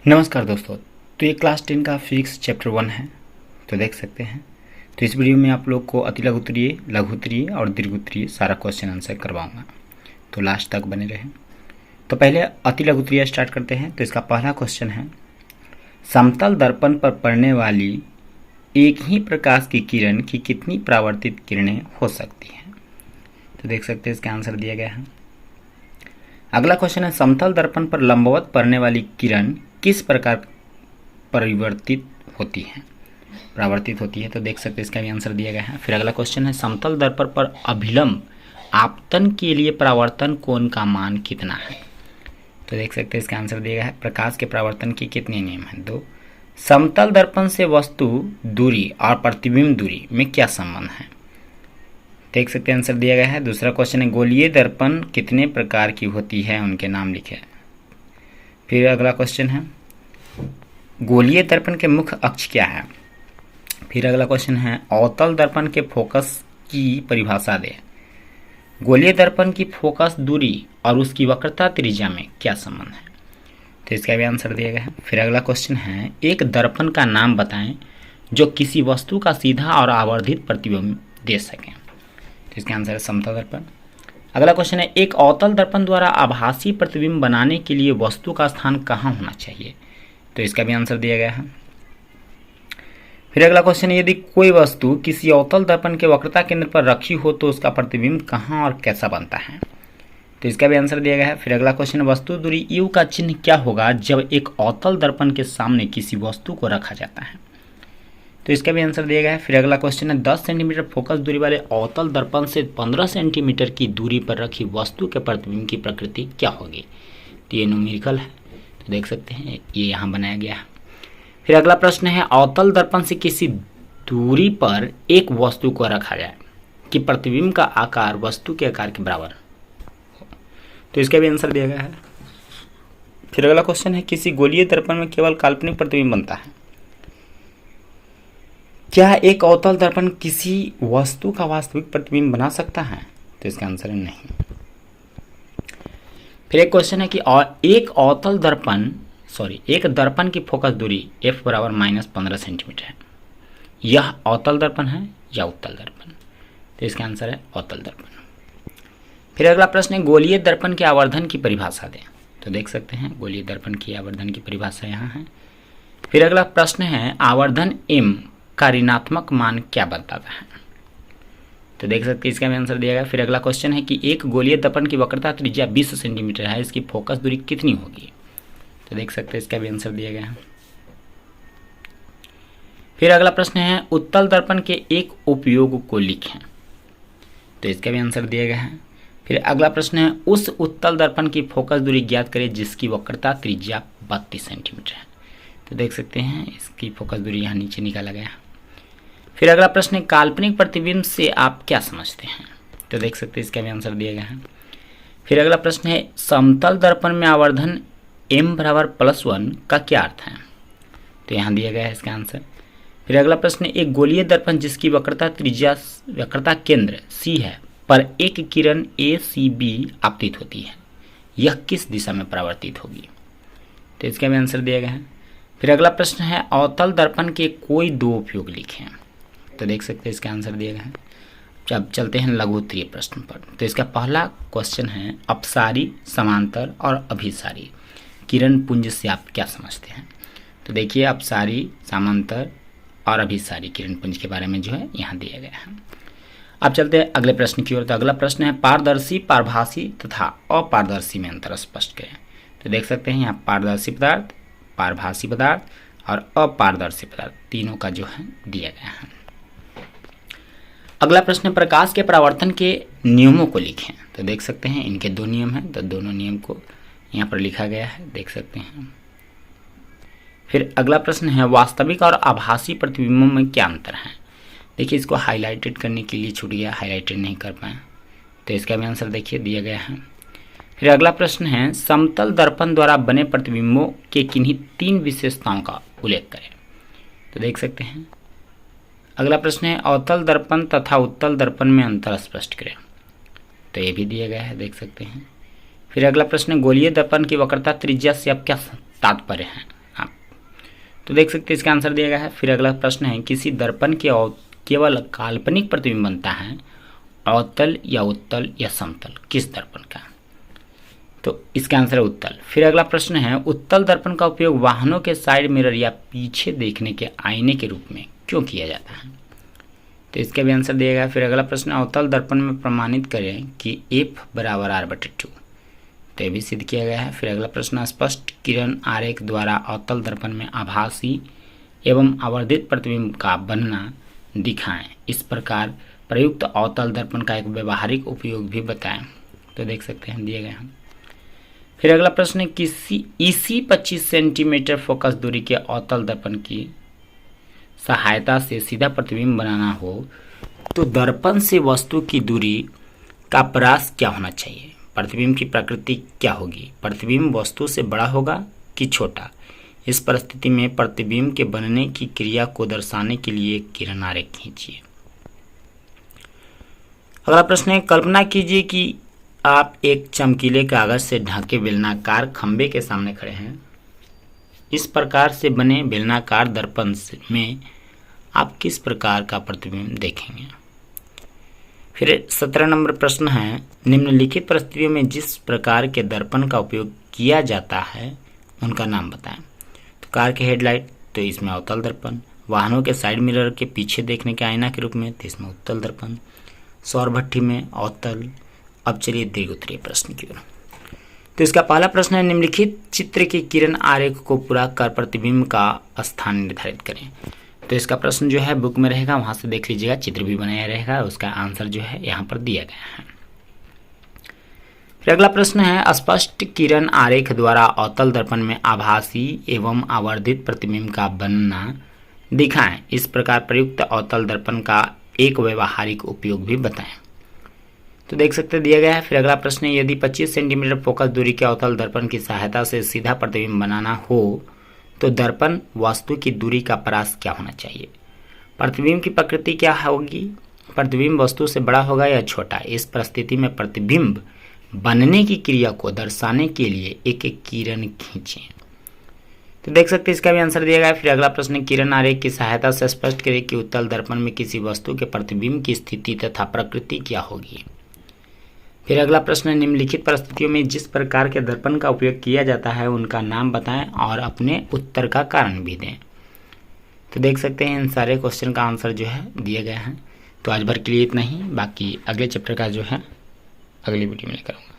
नमस्कार दोस्तों। तो ये क्लास 10 का फिजिक्स चैप्टर 1 है। तो देख सकते हैं। तो इस वीडियो में आप लोग को अति लघुत्तरीय, लघुत्तरीय और दीर्घोत्तरीय सारा क्वेश्चन आंसर करवाऊंगा, तो लास्ट तक बने रहें। तो पहले अति लघुत्तरीय स्टार्ट करते हैं। तो इसका पहला क्वेश्चन है, समतल दर्पण पर पड़ने वाली एक ही प्रकाश की किरण की कितनी परावर्तित किरणें हो सकती हैं। तो देख सकते हैं इसका आंसर दिया गया है। अगला क्वेश्चन है, समतल दर्पण पर लंबवत पड़ने वाली किरण किस प्रकार परावर्तित होती है। तो देख सकते हैं इसका भी आंसर दिया गया है। फिर अगला क्वेश्चन है, समतल दर्पण पर अभिलंब आपतन के लिए परावर्तन कोण का मान कितना है। तो देख सकते हैं इसका आंसर दिया गया है। प्रकाश के परावर्तन के कितने नियम हैं? 2। समतल दर्पण से वस्तु दूरी और प्रतिबिंब दूरी में क्या संबंध है। देख सकते हैं आंसर दिया गया है। दूसरा क्वेश्चन है, गोलीय दर्पण कितने प्रकार की होती है, उनके नाम लिखे। फिर अगला क्वेश्चन है, गोलीय दर्पण के मुख्य अक्ष क्या है। फिर अगला क्वेश्चन है, अवतल दर्पण के फोकस की परिभाषा दे। गोलीय दर्पण की फोकस दूरी और उसकी वक्रता त्रिज्या में क्या संबंध है। तो इसका भी आंसर दिया गया है। फिर अगला क्वेश्चन है, एक दर्पण का नाम बताएं जो किसी वस्तु का सीधा और आवर्धित प्रतिबिंब दे सकें। तो इसका आंसर है समतल दर्पण। अगला क्वेश्चन है, एक अवतल दर्पण द्वारा आभासी प्रतिबिंब बनाने के लिए वस्तु का स्थान कहाँ होना चाहिए। तो इसका भी आंसर दिया गया है। फिर अगला क्वेश्चन है, यदि कोई वस्तु किसी अवतल दर्पण के वक्रता केंद्र पर रखी हो तो उसका प्रतिबिंब कहाँ और कैसा बनता है। तो इसका भी आंसर दिया गया है। फिर अगला क्वेश्चन है, वस्तु दूरी U का चिन्ह क्या होगा जब एक अवतल दर्पण के सामने किसी वस्तु को रखा जाता है। तो इसका भी आंसर दिया गया है। फिर अगला क्वेश्चन है, 10 सेंटीमीटर फोकस दूरी वाले अवतल दर्पण से 15 सेंटीमीटर की दूरी पर रखी वस्तु के प्रतिबिंब की प्रकृति क्या होगी। तो ये न्यूमेरिकल है, तो देख सकते हैं ये यहाँ बनाया गया है। फिर अगला प्रश्न है, अवतल दर्पण से किसी दूरी पर एक वस्तु को रखा जाए कि प्रतिबिंब का आकार वस्तु के आकार के बराबर। तो इसका भी आंसर दिया गया है। फिर अगला क्वेश्चन है, किसी गोलीय दर्पण में केवल काल्पनिक प्रतिबिंब बनता है। क्या एक अवतल दर्पण किसी वस्तु का वास्तविक प्रतिबिंब बना सकता है। तो इसका आंसर है नहीं। फिर एक क्वेश्चन है कि एक दर्पण की फोकस दूरी f बराबर -15 सेंटीमीटर है। यह अवतल दर्पण है या उत्तल दर्पण। तो इसका आंसर है अवतल दर्पण। फिर अगला प्रश्न है, गोलीय दर्पण के आवर्धन की परिभाषा दें। तो देख सकते हैं गोलीय दर्पण की आवर्धन की परिभाषा यहाँ है। फिर अगला प्रश्न है, आवर्धन m का ऋणात्मक मान क्या बताता है। तो देख सकते हैं इसका भी आंसर दिया गया। फिर अगला क्वेश्चन है कि एक गोलीय दर्पण की वक्रता त्रिज्या 20 सेंटीमीटर है, इसकी फोकस दूरी कितनी होगी। तो देख सकते हैं इसका भी आंसर दिया गया है। फिर अगला प्रश्न है, उत्तल दर्पण के एक उपयोग को लिखें। तो इसका भी आंसर दिया गया है। फिर अगला प्रश्न है, उस उत्तल दर्पण की फोकस दूरी ज्ञात करें जिसकी वक्रता त्रिज्या 32 सेंटीमीटर है। तो देख सकते हैं इसकी फोकस दूरी यहाँ नीचे निकाला गया है। फिर अगला प्रश्न है, काल्पनिक प्रतिबिंब से आप क्या समझते हैं। तो देख सकते हैं इसका भी आंसर दिया गया है। फिर अगला प्रश्न है, समतल दर्पण में आवर्धन m बराबर +1 का क्या अर्थ है। तो यहाँ दिया गया है इसका आंसर। फिर अगला प्रश्न है, एक गोलीय दर्पण जिसकी वक्रता केंद्र C है पर एक किरण ACB आपतित होती है, यह किस दिशा में परावर्तित होगी। तो इसका भी आंसर दिया गया है। फिर अगला प्रश्न है, अवतल दर्पण के कोई 2 उपयोग लिखें। तो देख सकते हैं इसका आंसर दिया गया है। अब चलते हैं लघुत्तरीय प्रश्न पर। तो इसका पहला क्वेश्चन है, अपसारी, समांतर और अभिसारी किरण पुंज से आप क्या समझते हैं। तो देखिए अपसारी, समांतर और अभिसारी किरण पुंज के बारे में जो है यहाँ दिया गया है। अब चलते हैं अगले प्रश्न की ओर। तो अगला प्रश्न है, पारदर्शी, पारभासी तथा अपारदर्शी में अंतर स्पष्ट करें। तो देख सकते हैं यहाँ पारदर्शी पदार्थ, पारभासी पदार्थ और अपारदर्शी पदार्थ तीनों का जो है दिया गया है। अगला प्रश्न, प्रकाश के परावर्तन के नियमों को लिखें। तो देख सकते हैं इनके 2 नियम हैं, तो दोनों नियम को यहाँ पर लिखा गया है, देख सकते हैं। फिर अगला प्रश्न है, वास्तविक और आभासी प्रतिबिंबों में क्या अंतर है। देखिए इसको हाईलाइटेड करने के लिए छूट गया, हाईलाइटेड नहीं कर पाए, तो इसका भी आंसर देखिए दिया गया है। फिर अगला प्रश्न है, समतल दर्पण द्वारा बने प्रतिबिंबों के किन्हीं 3 विशेषताओं का उल्लेख करें। तो देख सकते हैं। अगला प्रश्न है, अवतल दर्पण तथा उत्तल दर्पण में अंतर स्पष्ट करें। तो ये भी दिया गया है, देख सकते हैं। फिर अगला प्रश्न, गोलीय दर्पण की वक्रता त्रिज्या से अब क्या तात्पर्य है, तो देख सकते हैं इसका आंसर दिया गया है। फिर अगला प्रश्न है, किसी दर्पण के केवल काल्पनिक प्रतिबिंब बनता है, अवतल या उत्तल या समतल, किस दर्पण का? तो इसका आंसर है उत्तल। फिर अगला प्रश्न है, उत्तल दर्पण का उपयोग वाहनों के साइड मिरर या पीछे देखने के आईने के रूप में क्यों किया जाता है? तो इसका भी आंसर दिया गया। फिर अगला प्रश्न, अवतल दर्पण में प्रमाणित करें कि F बराबर R/2, तो ये भी सिद्ध किया गया है। फिर अगला प्रश्न, स्पष्ट किरण आरेख द्वारा अवतल दर्पण में आभासी एवं आवर्धित प्रतिबिंब का बनना दिखाएं, इस प्रकार प्रयुक्त अवतल दर्पण का एक व्यवहारिक उपयोग भी बताएं। तो देख सकते हैं दिए गए हैं। फिर अगला प्रश्न है, किसी इसी 25 सेंटीमीटर फोकस दूरी के अवतल दर्पण की सहायता से सीधा प्रतिबिंब बनाना हो तो दर्पण से वस्तु की दूरी का परास क्या होना चाहिए? प्रतिबिंब की प्रकृति क्या होगी? प्रतिबिंब वस्तु से बड़ा होगा कि छोटा? इस परिस्थिति में प्रतिबिंब के बनने की क्रिया को दर्शाने के लिए किरण आरेख खींचिए। अगला प्रश्न है, कल्पना कीजिए कि आप एक चमकीले कागज से ढके बेलनाकार खंबे के सामने खड़े हैं। इस प्रकार से बने बेलनाकार दर्पण में आप किस प्रकार का प्रतिबिंब देखेंगे? फिर 17 नंबर प्रश्न है, निम्नलिखित परिस्थितियों में जिस प्रकार के दर्पण का उपयोग किया जाता है उनका नाम बताएं। तो कार के हेडलाइट, तो इसमें अवतल दर्पण। वाहनों के साइड मिरर के पीछे देखने के आईना के रूप में, तो इसमें उत्तल दर्पण। सौर भट्ठी में अवतल। अब चलिए दीर्घ उत्तरीय प्रश्न की ओर। तो इसका पहला प्रश्न है, निम्नलिखित चित्र के किरण आरेख को पूरा कर प्रतिबिंब का स्थान निर्धारित करें। तो इसका प्रश्न जो है बुक में रहेगा, वहां से देख लीजिएगा, चित्र भी बनाया रहेगा। उसका आंसर जो है यहाँ पर दिया गया है। फिर अगला प्रश्न है, स्पष्ट किरण आरेख द्वारा अवतल दर्पण में आभासी एवं आवर्धित प्रतिबिंब का बनना दिखाएं, इस प्रकार प्रयुक्त अवतल दर्पण का एक व्यवहारिक उपयोग भी बताएं। तो देख सकते दिया गया है। फिर अगला प्रश्न है, यदि 25 सेंटीमीटर फोकस दूरी के अवतल दर्पण की सहायता से सीधा प्रतिबिंब बनाना हो तो दर्पण वस्तु की दूरी का परास क्या होना चाहिए? प्रतिबिंब की प्रकृति क्या होगी? प्रतिबिंब वस्तु से बड़ा होगा या छोटा? इस परिस्थिति में प्रतिबिंब बनने की क्रिया को दर्शाने के लिए एक एक किरण खींचें। तो देख सकते हैं इसका भी आंसर दिया गया है। फिर अगला प्रश्न, किरण आरेख की सहायता से स्पष्ट करें कि उत्तल दर्पण में किसी वस्तु के प्रतिबिंब की स्थिति तथा प्रकृति क्या होगी। फिर अगला प्रश्न, निम्नलिखित परिस्थितियों में जिस प्रकार के दर्पण का उपयोग किया जाता है उनका नाम बताएं और अपने उत्तर का कारण भी दें। तो देख सकते हैं इन सारे क्वेश्चन का आंसर जो है दिए गए हैं। तो आज भर के लिए इतना ही, बाकी अगले चैप्टर का जो है अगली वीडियो में लेकर आऊँगा।